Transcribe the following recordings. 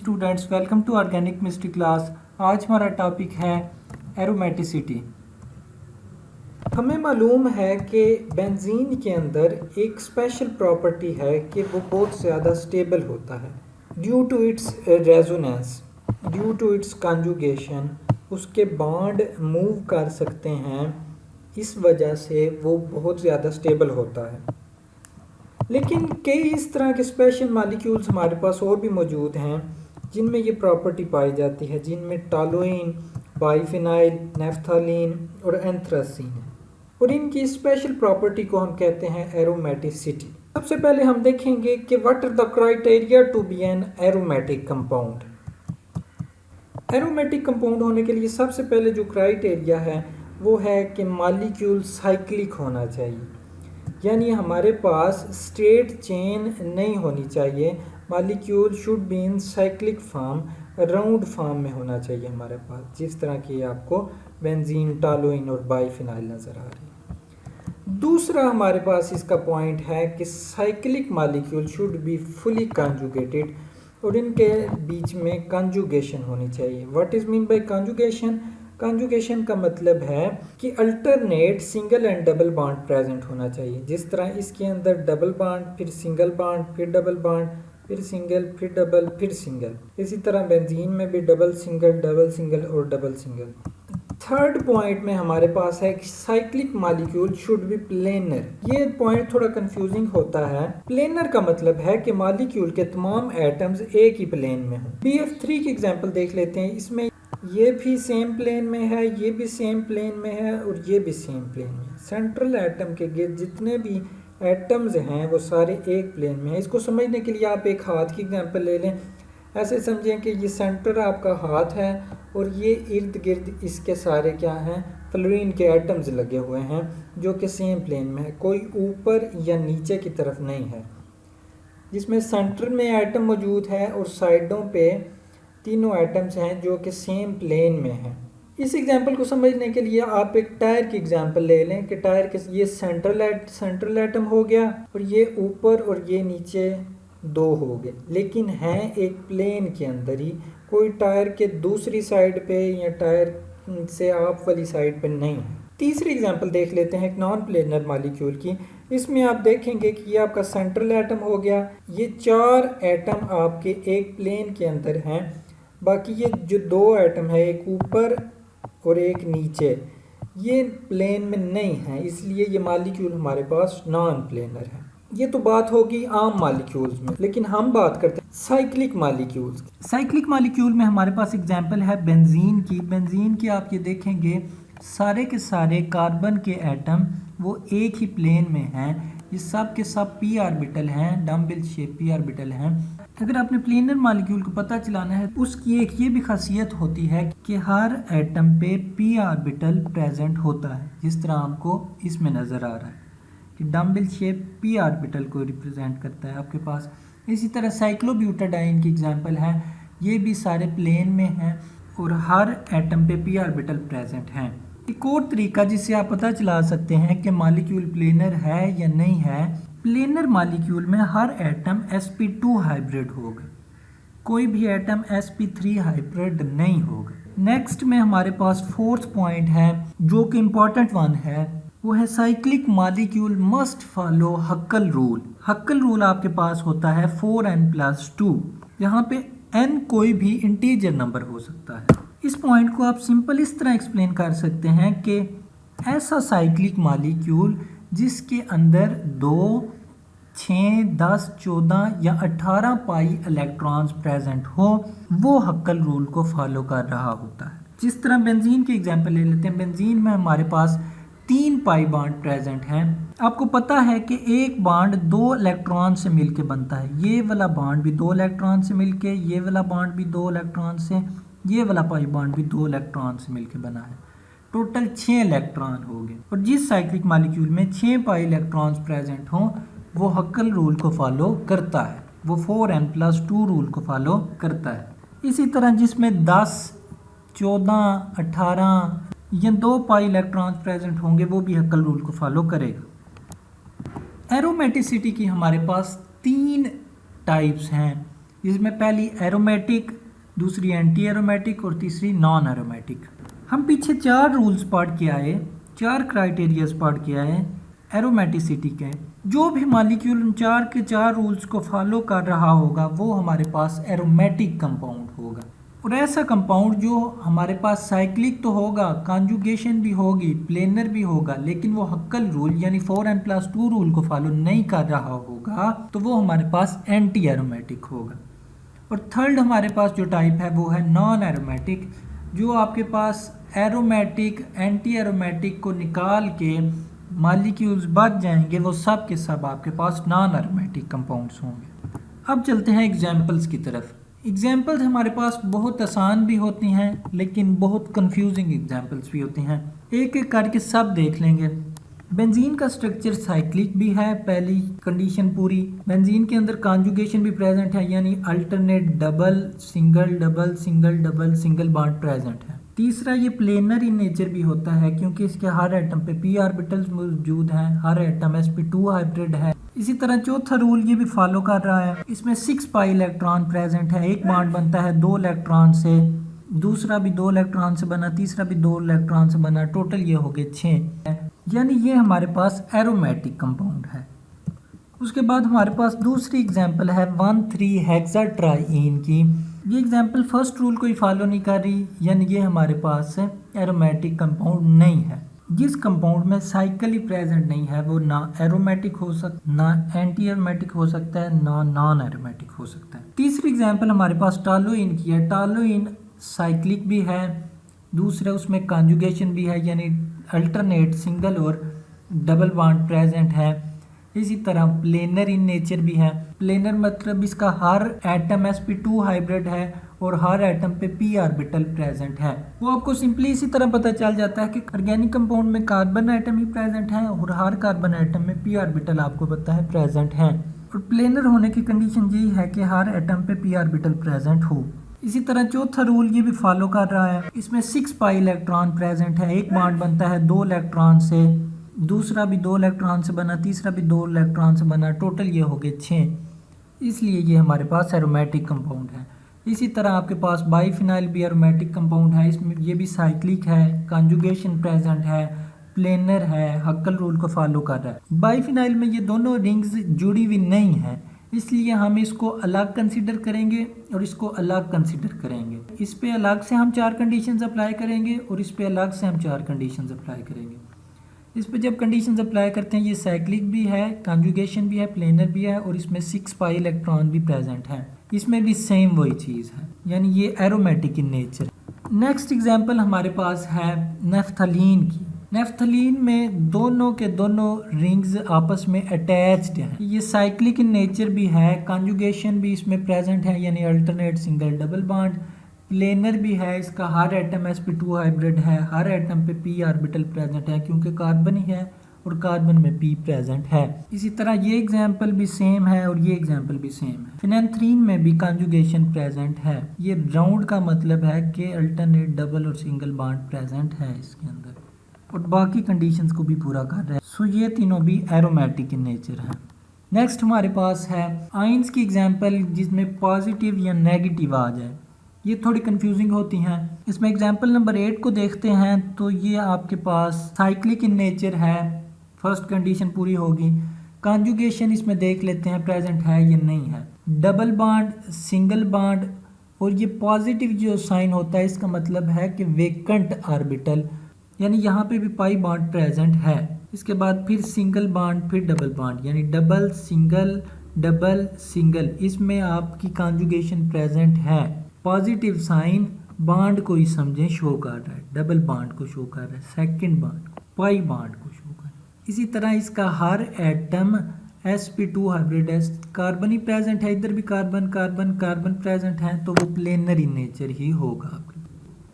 Students, welcome to organic chemistry class. आज हमारा topic है एरोमेटिसिटी। हमें मालूम है कि बेंजीन के अंदर एक स्पेशल प्रॉपर्टी है कि वो बहुत ज़्यादा स्टेबल होता है due to its resonance, due to its conjugation. उसके बॉन्ड मूव कर सकते हैं, इस वजह से वो बहुत ज़्यादा स्टेबल होता है। लेकिन कई इस तरह के स्पेशल मॉलिक्यूल्स हमारे पास और भी मौजूद हैं जिनमें ये प्रॉपर्टी पाई जाती है, जिनमें टॉलुइन, बाइफिनाइल, नेफ्थालीन और एंथ्रासीन है, और इनकी स्पेशल प्रॉपर्टी को हम कहते हैं एरोमेटिसिटी। सबसे पहले हम देखेंगे कि what are the criteria to be an aromatic compound. Aromatic compound होने के लिए सबसे पहले जो क्राइटेरिया है वो है कि मॉलिक्यूल साइक्लिक होना चाहिए, यानी हमारे पास स्ट्रेट चेन नहीं होनी चाहिए। Molecule should be in cyclic form, round form में होना चाहिए हमारे पास, जिस तरह की आपको बेंजीन, टॉलुइन और बाइफिनाइल नज़र आ रही है। दूसरा हमारे पास इसका पॉइंट है कि cyclic molecule should be fully conjugated, और इनके बीच में कॉन्जुगेशन होनी चाहिए। What is mean by conjugation? Conjugation का मतलब है कि alternate single and double bond present होना चाहिए। जिस तरह इसके अंदर डबल बॉन्ड, फिर सिंगल बॉन्ड, फिर डबल बॉन्ड, फिर सिंगल, फिर डबल, फिर सिंगल। इसी तरह बेंजीन में भी डबल सिंगल और डबल सिंगल। थर्ड पॉइंट में हमारे पास है कि cyclic molecule should be planar. ये पॉइंट थोड़ा कंफ्यूजिंग होता है। प्लेनर का मतलब है कि मॉलिक्यूल के तमाम एटम्स एक ही प्लेन में हों। BF3 की एग्जांपल देख लेते हैं। इसमें ये भी सेम प्लेन में है, ये भी सेम प्लेन में है और ये भी सेम प्लेन में है। सेंट्रल एटम के गिर्द जितने भी एटम्स हैं वो सारे एक प्लेन में हैं। इसको समझने के लिए आप एक हाथ की एग्जांपल ले लें। ऐसे समझें कि ये सेंटर आपका हाथ है और ये इर्द गिर्द इसके सारे क्या हैं, फ्लोरीन के एटम्स लगे हुए हैं जो कि सेम प्लेन में है, कोई ऊपर या नीचे की तरफ नहीं है, जिसमें सेंटर में एटम मौजूद है और साइडों पे तीनों एटम्स हैं जो कि सेम प्लेन में हैं। इस एग्जांपल को समझने के लिए आप एक टायर की एग्जांपल ले लें कि टायर के ये सेंट्रल एटम हो गया और ये ऊपर और ये नीचे दो हो गए, लेकिन हैं एक प्लेन के अंदर ही, कोई टायर के दूसरी साइड पे या टायर से आप वाली साइड पे नहीं है। तीसरी एग्जांपल देख लेते हैं एक नॉन प्लेनर मॉलिक्यूल की। इसमें आप देखेंगे कि ये आपका सेंट्रल एटम हो गया, ये चार एटम आपके एक प्लेन के अंदर हैं, बाकी ये जो दो एटम है एक ऊपर और एक नीचे, ये प्लेन में नहीं है, इसलिए ये मॉलिक्यूल हमारे पास नॉन प्लेनर है। ये तो बात होगी आम मॉलिक्यूल्स में, लेकिन हम बात करते हैं साइक्लिक मॉलिक्यूल्स। साइक्लिक मॉलिक्यूल में हमारे पास एग्जांपल है बेंजीन की। बेंजीन की आप ये देखेंगे सारे के सारे कार्बन के एटम वो एक ही प्लेन में हैं, ये सब के सब p ऑर्बिटल हैं, डम्बल शेप p ऑर्बिटल हैं। अगर आपने प्लेनर मॉलिक्यूल को पता चलाना है, उसकी एक ये भी खासियत होती है कि हर एटम पे p ऑर्बिटल प्रेजेंट होता है, जिस तरह आपको इसमें नज़र आ रहा है कि डम्बल शेप p ऑर्बिटल को रिप्रेजेंट करता है आपके पास। इसी तरह साइक्लोब्यूटाडाइन की एग्जांपल है, ये भी सारे प्लेन में हैं और हर एटम पे p ऑर्बिटल प्रेजेंट हैं। एक और तरीका जिससे आप पता चला सकते हैं कि मॉलिक्यूल प्लेनर है या नहीं है, प्लेनर मॉलिक्यूल में हर एटम sp2 हाइब्रिड होगा, कोई भी एटम sp3 हाइब्रिड नहीं होगा। नेक्स्ट में हमारे पास फोर्थ पॉइंट है जो कि इम्पोर्टेंट वन है, वो है cyclic molecule must follow हक्कल rule. हक्कल rule आपके पास होता है 4n+2, यहाँ पे n कोई भी इंटीजर नंबर हो सकता है। इस पॉइंट को आप सिंपल इस तरह एक्सप्लेन कर सकते हैं कि ऐसा साइक्लिक मॉलिक्यूल जिसके अंदर 2, 6, 10, 14 या 18 पाई इलेक्ट्रॉन्स प्रेजेंट हो, वो हक्कल रूल को फॉलो कर रहा होता है। जिस तरह बेंजीन की एग्जांपल ले लेते हैं। बेंजीन में हमारे पास 3 पाई बॉन्ड प्रेजेंट हैं। आपको पता है कि एक बॉन्ड 2 इलेक्ट्रॉन से मिलके बनता है, ये वाला बॉन्ड भी 2 इलेक्ट्रॉन से मिलके, ये वाला बॉन्ड भी 2 इलेक्ट्रॉन से, ये वाला पाई बॉन्ड भी 2 इलेक्ट्रॉन से मिलके बना है। टोटल 6 इलेक्ट्रॉन हो गए, और जिस साइक्लिक मॉलिक्यूल में 6 पाई इलेक्ट्रॉन्स प्रेजेंट हों वो हक्कल रूल को फॉलो करता है, वो 4n+2 रूल को फॉलो करता है। इसी तरह जिसमें 10, 14, 18 या 2 पाई इलेक्ट्रॉन्स प्रेजेंट होंगे वो भी हक्कल रूल को फॉलो करेगा। एरोमेटिसिटी की हमारे पास 3 टाइप्स हैं। जिसमें पहली एरोमेटिक, दूसरी एंटी एरोमेटिक और तीसरी नॉन एरोमेटिक। हम पीछे 4 रूल्स पढ़ के आए, 4 क्राइटेरियाज पढ़ के आए एरोमेटिसिटी के। जो भी मॉलिक्यूल उन 4 के 4 रूल्स को फॉलो कर रहा होगा वो हमारे पास एरोमेटिक कंपाउंड होगा। और ऐसा कंपाउंड जो हमारे पास साइक्लिक तो होगा, कॉन्जुगेशन भी होगी, प्लेनर भी होगा, लेकिन वो हक्कल रूल यानी 4n+2 रूल को फॉलो नहीं कर रहा होगा, तो वो हमारे पास एंटी एरोमेटिक होगा। और थर्ड हमारे पास जो टाइप है वो है नॉन एरोमेटिक, जो आपके पास एरोमेटिक, एंटी एरोमेटिक को निकाल के मॉलिक्यूल्स बच जाएंगे, वो सब के सब आपके पास नॉन एरोमेटिक कंपाउंड्स होंगे। अब चलते हैं एग्जांपल्स की तरफ। एग्जांपल्स हमारे पास बहुत आसान भी होती हैं लेकिन बहुत कंफ्यूजिंग एग्जांपल्स भी होती हैं। एक एक करके सब देख लेंगे। बेंजीन का स्ट्रक्चर साइक्लिक भी है, पहली कंडीशन पूरी। बेंजीन के अंदर कॉन्जुगेशन भी प्रेजेंट है, यानी alternate double single double single double single bond present है। तीसरा, ये प्लेनर इन नेचर भी होता है क्योंकि इसके हर एटम पे p ऑर्बिटल्स मौजूद हैं, हर एटम sp2 हाइब्रिड है। इसी तरह चौथा रूल ये भी फॉलो कर रहा है, इसमें 6 पाई इलेक्ट्रॉन प्रेजेंट है, एक बॉन्ड बनता है 2 इलेक्ट्रॉन से, दूसरा भी 2 इलेक्ट्रॉन से बना, तीसरा भी 2 इलेक्ट्रॉन से बना, टोटल ये हो गए 6, यानी ये हमारे पास एरोमेटिक कंपाउंड है। उसके बाद हमारे पास दूसरी एग्जांपल है 1,3 हेक्साट्राईन की। ये एग्जांपल फर्स्ट रूल को ही फॉलो नहीं कर रही, यानी ये हमारे पास एरोमेटिक कंपाउंड नहीं है। जिस कंपाउंड में साइकिल ही प्रेजेंट नहीं है वो ना एरोमेटिक हो सकता, ना एंटी एरोमेटिक हो सकता है, ना नॉन एरोमेटिक हो सकता है। तीसरी एग्जांपल हमारे पास टॉलुइन की है। टॉलुइन साइक्लिक भी है, दूसरा उसमें कॉन्जुगेशन भी है, यानी अल्टरनेट सिंगल और डबल बॉन्ड प्रेजेंट है। इसी तरह प्लेनर इन नेचर भी है। प्लेनर मतलब इसका हर एटम sp2 हाइब्रिड है और हर एटम पे p ऑर्बिटल प्रेजेंट है। वो आपको सिंपली इसी तरह पता चल जाता है कि ऑर्गेनिक कंपाउंड में कार्बन एटम ही प्रेजेंट है और हर कार्बन एटम में p ऑर्बिटल आपको पता है प्रेजेंट है। और प्लेनर होने की कंडीशन यही है कि हर एटम पे p ऑर्बिटल प्रेजेंट हो। इसी तरह चौथा रूल ये भी फॉलो कर रहा है, इसमें 6 पाई इलेक्ट्रॉन प्रेजेंट है, एक बॉन्ड बनता है 2 इलेक्ट्रॉन से, दूसरा भी 2 इलेक्ट्रॉन से बना, तीसरा भी 2 इलेक्ट्रॉन से बना, टोटल ये हो गए 6, इसलिए ये हमारे पास एरोमेटिक कंपाउंड है। इसी तरह आपके पास बाईफिनाइल भी एरोमेटिक कंपाउंड है, इसमें ये भी साइक्लिक है, कॉन्जुगेशन प्रेजेंट है, प्लेनर है, हक्कल रूल को फॉलो कर रहा है। बाईफिनाइल में ये दोनों रिंग्स जुड़ी हुई नहीं है, इसलिए हम इसको अलग कंसीडर करेंगे और इसको अलग कंसीडर करेंगे। इस पे अलग से हम 4 कंडीशंस अप्लाई करेंगे और इस पे अलग से हम 4 कंडीशंस अप्लाई करेंगे। इस पे जब कंडीशंस अप्लाई करते हैं, ये साइक्लिक भी है, कॉन्जुगेशन भी है, प्लेनर भी है और इसमें 6 पाई इलेक्ट्रॉन भी प्रेजेंट है, इसमें भी सेम वही चीज़ है, यानी ये aromatic in nature. Next example हमारे पास है नेफ्थलीन की। नेफ्थलीन में दोनों के दोनों रिंग्स आपस में अटैच्ड हैं। ये साइक्लिक इन नेचर भी है, कॉन्जुगेशन भी इसमें प्रेजेंट है, यानी alternate single double bond, planar भी है, इसका हर एटम sp2 हाइब्रिड है, हर एटम पे p ऑर्बिटल प्रेजेंट है क्योंकि कार्बन ही है और कार्बन में p प्रेजेंट है। इसी तरह ये एग्जांपल भी सेम है और ये एग्जांपल भी सेम है। फिनेंथ्रीन में भी कॉन्जुगेशन प्रेजेंट है, ये राउंड का मतलब है कि अल्टरनेट डबल और सिंगल बॉन्ड प्रेजेंट है इसके अंदर और बाकी कंडीशंस को भी पूरा कर रहा है। सो ये तीनों भी एरोमेटिक इन नेचर है। नेक्स्ट हमारे पास है आइंस की एग्जांपल जिसमें पॉजिटिव या नेगेटिव आ जाए, ये थोड़ी कंफ्यूजिंग होती हैं। इसमें एग्जांपल नंबर 8 को देखते हैं तो ये आपके पास साइक्लिक इन नेचर है, फर्स्ट कंडीशन पूरी होगी। कॉन्जुगेशन इसमें देख लेते हैं प्रेजेंट है या नहीं है, डबल बॉन्ड, सिंगल बॉन्ड और ये पॉजिटिव जो साइन होता है इसका मतलब है कि वेकेंट ऑर्बिटल, यानी यहाँ पे भी पाई बॉन्ड प्रेजेंट है। इसके बाद फिर सिंगल बॉन्ड, फिर डबल बॉन्ड, यानी डबल सिंगल, इसमें आपकी कॉन्जुगेशन प्रेजेंट है। पॉजिटिव साइन बॉन्ड को ही समझें शो कर रहा है, डबल बॉन्ड को शो कर रहा है, सेकंड बॉन्ड पाई बॉन्ड को शो कर रहा है। इसी तरह इसका हर एटम sp2 हाइब्रिड है, कार्बन ही प्रेजेंट है, इधर भी कार्बन प्रेजेंट है, तो वो प्लेनर इन नेचर ही होगा आपके।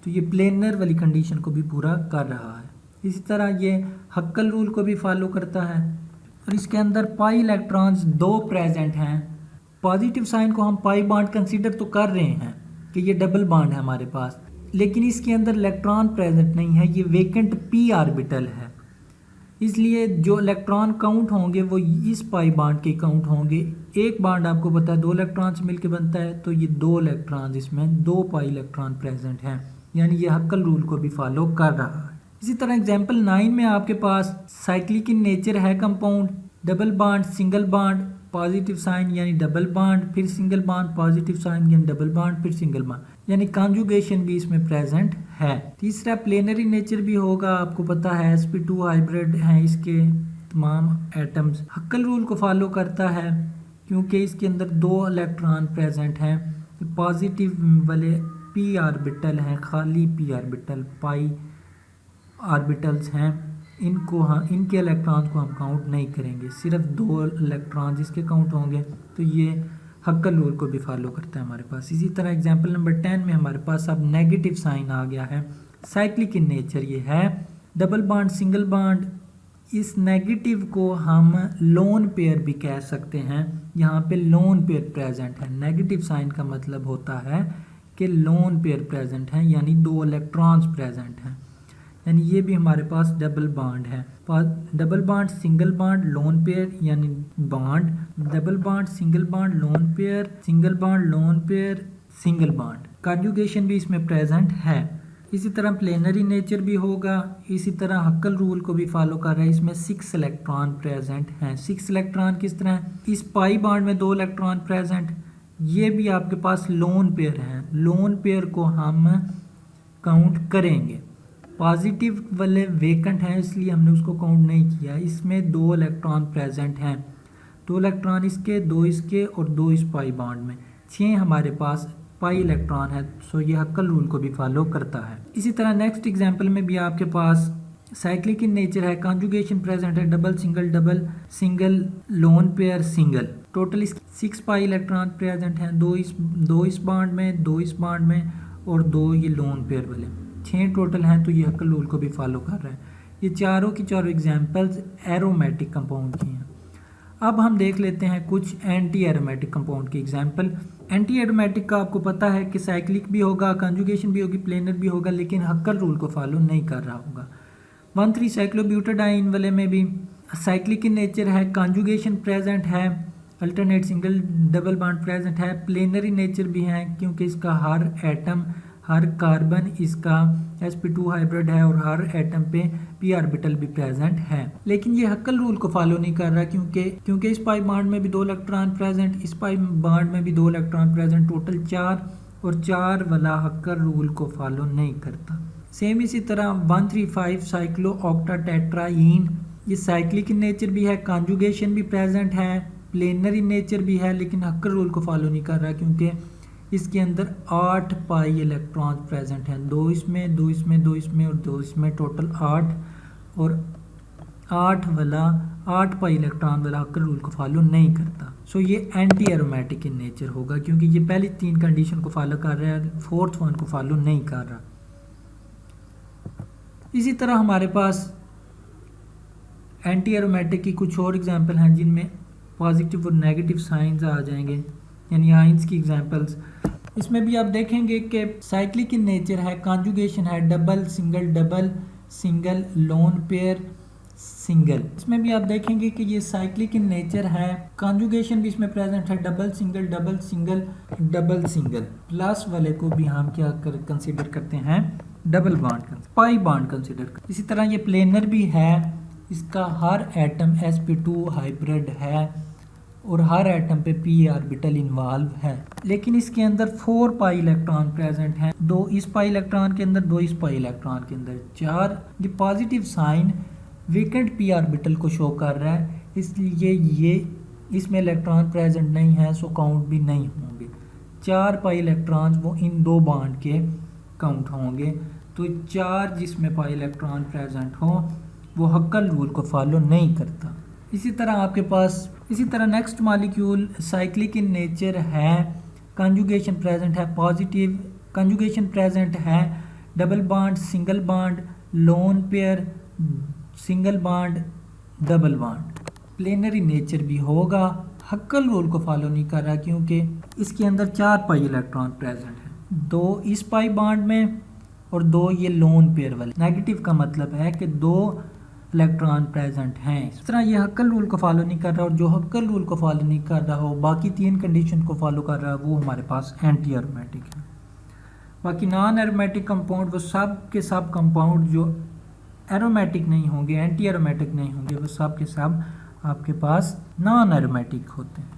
तो ये प्लेनर वाली कंडीशन को भी पूरा कर रहा है। इसी तरह ये हक्कल रूल को भी फॉलो करता है और इसके अंदर पाई इलेक्ट्रॉन्स 2 प्रेजेंट हैं। पॉजिटिव साइन को हम पाई बॉन्ड कंसीडर तो कर रहे हैं कि ये डबल बॉन्ड है हमारे पास, लेकिन इसके अंदर इलेक्ट्रॉन प्रेजेंट नहीं है, ये वेकेंट p ऑर्बिटल है। इसलिए जो इलेक्ट्रॉन काउंट होंगे वो इस पाई बाड के काउंट होंगे। एक बाड आपको पता है 2 इलेक्ट्रॉन से मिलकर बनता है, तो ये 2 इलेक्ट्रॉन, इसमें 2 पाई इलेक्ट्रॉन प्रेजेंट हैं, यानी ये हक्कल रूल को भी फॉलो कर रहा है। इसी तरह एग्जाम्पल 9 में आपके पास साइक्लिक इन नेचर है compound, double bond single bond positive sign यानी डबल बॉन्ड, फिर सिंगल बॉन्ड पॉजिटिव साइन यानी डबल बॉन्ड, फिर सिंगल बॉन्ड यानी कॉन्जुगेशन भी इसमें प्रेजेंट है। तीसरा प्लेनरी नेचर भी होगा, आपको पता है sp2 हाइब्रिड हैं इसके तमाम एटम्स। हक्कल रूल को फॉलो करता है क्योंकि इसके अंदर 2 इलेक्ट्रॉन प्रेजेंट हैं, पॉजिटिव वाले p ऑर्बिटल हैं, खाली p ऑर्बिटल, पाई ऑर्बिटल्स हैं, इनके इलेक्ट्रॉन को हम काउंट नहीं करेंगे, सिर्फ 2 इलेक्ट्रॉन जिसके काउंट होंगे, तो ये हक्कल रूल को भी फॉलो करता है हमारे पास। इसी तरह एग्जांपल नंबर 10 में हमारे पास अब नेगेटिव साइन आ गया है, साइक्लिक इन नेचर ये है, डबल बॉन्ड सिंगल बॉन्ड। इस नेगेटिव को हम लोन पेयर भी कह सकते हैं, यहाँ पे लोन पेयर प्रेजेंट है। नेगेटिव साइन का मतलब होता है कि लोन पेयर प्रेजेंट है, यानी 2 इलेक्ट्रॉन्स प्रेजेंट हैं, यानी ये भी हमारे पास डबल बॉन्ड है। Double bond single bond lone pair यानी bond, double bond single bond lone pair, single bond lone pair, single bond. Conjugation भी इसमें प्रेजेंट है। इसी तरह प्लेनरी नेचर भी होगा, इसी तरह हक्कल रूल को भी फॉलो कर रहा है। इसमें 6 इलेक्ट्रॉन प्रेजेंट हैं। 6 इलेक्ट्रॉन किस तरह, इस पाई बॉन्ड में 2 इलेक्ट्रॉन प्रेजेंट, ये भी आपके पास लोन पेयर हैं, लोन पेयर को हम काउंट करेंगे। पॉजिटिव वाले वेकेंट हैं इसलिए हमने उसको काउंट नहीं किया। इसमें 2 इलेक्ट्रॉन प्रेजेंट हैं, 2 इलेक्ट्रॉन इसके, 2 इसके और 2 इस पाई बॉन्ड में, 6 हमारे पास पाई इलेक्ट्रॉन है, सो ये हक्कल रूल को भी फॉलो करता है। इसी तरह नेक्स्ट एग्जांपल में भी आपके पास साइक्लिक इन नेचर है, कॉन्जुगेशन प्रेजेंट है, double single loan pair single. Total 6 pi electron present हैं, 2 इस बॉन्ड में, 2 इस बॉन्ड में और 2 ये लोन पेयर वाले, 6 टोटल हैं, तो ये हक्कल रूल को भी फॉलो कर रहा है। ये चारों की चारों एग्जांपल्स एरोमेटिक कंपाउंड की हैं। अब हम देख लेते हैं कुछ एंटी एरोमेटिक कंपाउंड की एग्जांपल। एंटी एरोमेटिक का आपको पता है कि साइक्लिक भी होगा, कॉन्जुगेशन भी होगी, प्लेनर भी होगा, लेकिन हक्कल रूल को फॉलो नहीं कर रहा होगा। 1,3 साइक्लोब्यूटाडाइन वाले में भी साइक्लिक इन नेचर है, कॉन्जुगेशन प्रेजेंट है, alternate single double bond present है, प्लेनरी नेचर भी है क्योंकि इसका हर एटम, हर कार्बन इसका sp2 हाइब्रिड है और हर एटम पे p ऑर्बिटल भी प्रेजेंट है। लेकिन ये हक्कल रूल को फॉलो नहीं कर रहा क्योंकि इस पाई बॉन्ड में भी 2 इलेक्ट्रॉन प्रेजेंट, इस पाई बॉन्ड में भी 2 इलेक्ट्रॉन प्रेजेंट, टोटल 4 और 4 वाला हक्कल रूल को फॉलो नहीं करता। सेम इसी तरह 1,3,5 साइक्लो ऑक्टाटेट्राईन, ये साइक्लिक इन नेचर भी है, कॉन्जुगेशन भी प्रेजेंट है, प्लेनरी नेचर भी है, लेकिन हक्कल रूल को फॉलो नहीं कर रहा क्योंकि इसके अंदर 8 पाई इलेक्ट्रॉन प्रेजेंट हैं, 2 इसमें, 2 इसमें, 2 इसमें और 2 इसमें, टोटल 8 और 8 वाला 8 पाई इलेक्ट्रॉन वाला हक्कल रूल को फॉलो नहीं करता। सो ये एंटी एरोमेटिक इन नेचर होगा क्योंकि ये पहली 3 कंडीशन को फॉलो कर रहा है, 4th वन को फॉलो नहीं कर रहा। इसी तरह हमारे पास एंटी एरोमेटिक की कुछ और एग्जाम्पल हैं जिनमें पॉजिटिव और नेगेटिव साइंस आ जाएंगे, यानी आइंस की एग्जांपल्स। इसमें भी आप देखेंगे कि साइक्लिक इन नेचर है, कॉन्जुगेशन है, double single loan pair single. इसमें भी आप देखेंगे कि ये साइक्लिक इन नेचर है, कॉन्जुगेशन भी इसमें प्रेजेंट है, डबल सिंगल। प्लस वाले को भी हम क्या कंसीडर करते हैं, double bond, pi bond consider करते। इसी तरह ये प्लेनर भी है, इसका हर एटम sp2 हाइब्रिड है और हर एटम पे p ऑर्बिटल इन्वॉल्व है, लेकिन इसके अंदर 4 पाई इलेक्ट्रॉन प्रेजेंट हैं, 2 इस पाई इलेक्ट्रॉन के अंदर, 2 इस पाई इलेक्ट्रॉन के अंदर, 4। ये positive sign vacant p orbital को शो कर रहा है, इसलिए ये इसमें इलेक्ट्रॉन प्रेजेंट नहीं है, सो काउंट भी नहीं होंगे। 4 पाई इलेक्ट्रॉन वो इन 2 बॉन्ड के काउंट होंगे, तो 4 जिसमें पाई इलेक्ट्रॉन प्रेजेंट हो वो हक्कल रूल को फॉलो नहीं करता। इसी तरह next molecule cyclic in nature है, कॉन्जुगेशन प्रेजेंट है, पॉजिटिव कॉन्जुगेशन प्रेजेंट है, double bond single bond, lone pair single bond, double bond. Plenary nature भी होगा, हक्कल रूल को फॉलो नहीं कर रहा क्योंकि इसके अंदर 4 पाई इलेक्ट्रॉन प्रेजेंट है, 2 इस पाई बॉन्ड में और 2 ये लोन पेयर वाले। नेगेटिव का मतलब है कि 2 इलेक्ट्रॉन प्रेजेंट हैं। इस तरह ये हक्कल रूल को फॉलो नहीं कर रहा, और जो हक्कल रूल को फॉलो नहीं कर रहा हो, बाकी 3 कंडीशन को फॉलो कर रहा है, वो हमारे पास एंटी एरोमेटिक है। बाकी नॉन एरोमेटिक कंपाउंड, वो सब के सब कंपाउंड जो एरोमेटिक नहीं होंगे, एंटी एरोमेटिक नहीं होंगे, वो सब के सब आपके पास नॉन एरोमेटिक होते हैं।